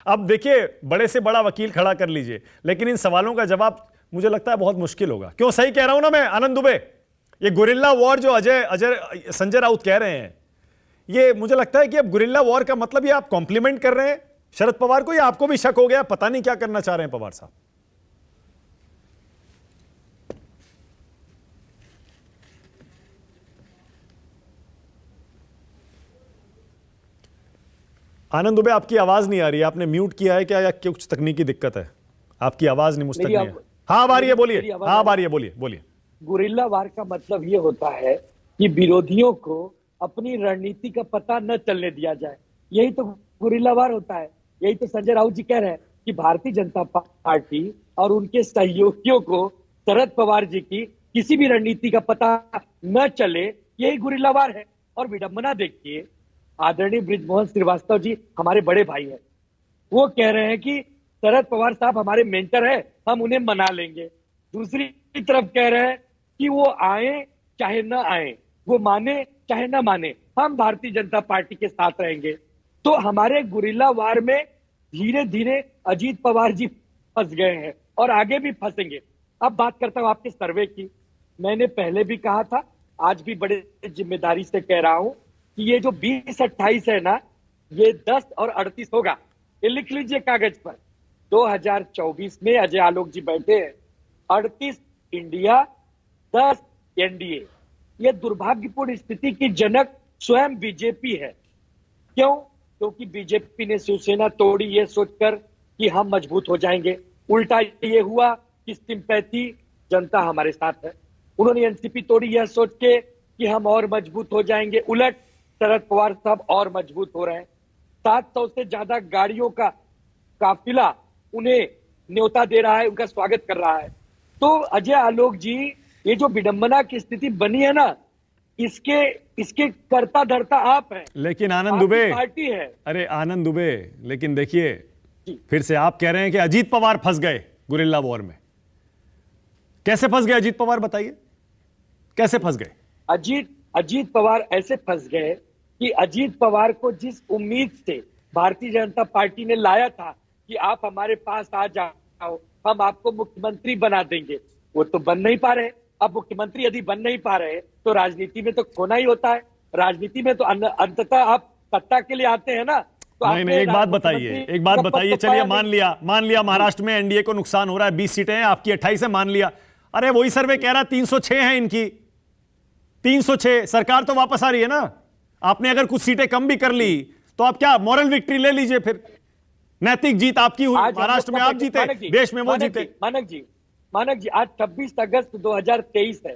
अब देखिए, बड़े से बड़ा वकील खड़ा कर लीजिए, लेकिन इन सवालों का जवाब मुझे लगता है बहुत मुश्किल होगा। क्यों, सही कह रहा हूं ना मैं आनंद दुबे? ये गुरिल्ला वॉर जो अजय संजय राउत कह रहे हैं, ये मुझे लगता है कि अब गुरिल्ला वॉर का मतलब ये आप कॉम्प्लीमेंट कर रहे हैं शरद पवार को, या आपको भी शक हो गया, पता नहीं क्या करना चाह रहे हैं पवार साहब? आनंद दुबे, आपकी आवाज नहीं आ रही है, आपने म्यूट किया है क्या, या कुछ तकनीकी दिक्कत है? आपकी आवाज नहीं, मुझ तक नहीं है। हाँ, अब आ रही है, बोलिए। हाँ, अब आ रही है, बोलिए बोलिए। गुरिल्ला वार का मतलब ये होता है कि विरोधियों को अपनी रणनीति का पता न चलने दिया जाए। यही तो गुरिल्ला वार होता है। यही तो संजय राउत जी कह रहे हैं कि भारतीय जनता पार्टी और उनके सहयोगियों को शरद पवार जी की किसी भी रणनीति का पता न चले, यही गुरिल्ला वार है। और विडंबना देखिए, आदरणीय बृजमोहन श्रीवास्तव जी हमारे बड़े भाई हैं, वो कह रहे हैं कि शरद पवार साहब हमारे मेंटर है, हम उन्हें मना लेंगे। दूसरी तरफ कह रहे हैं कि वो आए चाहे न आए, वो माने चाहे न माने, हम भारतीय जनता पार्टी के साथ रहेंगे। तो हमारे गुरिल्ला वार में धीरे धीरे अजीत पवार जी फंस गए हैं और आगे भी फंसेंगे। अब बात करता हूं आपके सर्वे की। मैंने पहले भी कहा था, आज भी बड़े जिम्मेदारी से कह रहा हूं कि ये जो 20-28 है ना, ये 10 और 38 होगा। ये लिख लीजिए कागज पर। 2024 में अजय आलोक जी बैठे हैं, 38 इंडिया, 10 एनडीए। ये दुर्भाग्यपूर्ण स्थिति की जनक स्वयं बीजेपी है। क्यों? क्योंकि बीजेपी ने शिवसेना तोड़ी ये सोचकर कि हम मजबूत हो जाएंगे। उल्टा ये हुआ कि सिंपैथी जनता हमारे साथ है। उन्होंने एनसीपी तोड़ी यह सोच के कि हम और मजबूत हो जाएंगे। उलट शरद पवार साहब और मजबूत हो रहे हैं। 700 से ज्यादा गाड़ियों का काफिला उन्हें न्योता दे रहा है, उनका स्वागत कर रहा है। तो अजय आलोक जी, ये जो विडंबना की स्थिति बनी है ना, इसके कर्ता धर्ता आप हैं। लेकिन आनंद दुबे, पार्टी है। अरे आनंद दुबे, लेकिन देखिए, फिर से आप कह रहे हैं कि अजीत पवार फंस गए गुरिल्ला वॉर में। कैसे फंस गए अजीत पवार, बताइए कैसे फंस गए? अजीत पवार ऐसे फंस गए कि अजीत पवार को जिस उम्मीद से भारतीय जनता पार्टी ने लाया था कि आप हमारे पास आ जाओ, हम आपको मुख्यमंत्री बना देंगे, वो तो बन नहीं पा रहे। अब मुख्यमंत्री यदि बन नहीं पा रहे तो राजनीति में तो खोना ही होता है। राजनीति में तो अंततः आप सत्ता के लिए आते हैं ना। तो नहीं, एक बात बताइए, चलिए मान लिया महाराष्ट्र में एनडीए को नुकसान हो रहा है, 20 सीटें हैं, आपकी 28 है, मान लिया। अरे वही सर्वे कह रहा है 306 है इनकी, 306। सरकार तो वापस आ रही है ना। आपने अगर कुछ सीटें कम भी कर ली तो आप क्या मॉरल विक्ट्री ले लीजिए, फिर नैतिक जीत आपकी हुई। महाराष्ट्र में आप जीते, देश में वो जीते। मानक जी, आज 26 अगस्त 2023 है।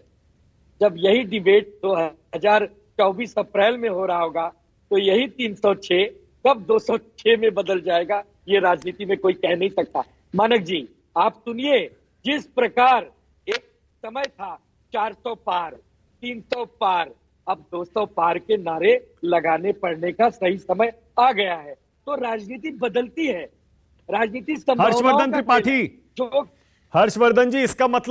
जब यही डिबेट 2024 अप्रैल में हो रहा होगा तो यही 306 कब 206 में बदल जाएगा, ये राजनीति में कोई कह नहीं सकता। मानक जी, आप सुनिए, जिस प्रकार एक समय था 400 पार, 300 पार, अब 200 पार के नारे लगाने पड़ने का सही समय आ गया है। तो राजनीति बदलती है। राजनीति हर्षवर्धन त्रिपाठी, जो हर्षवर्धन जी, इसका मतलब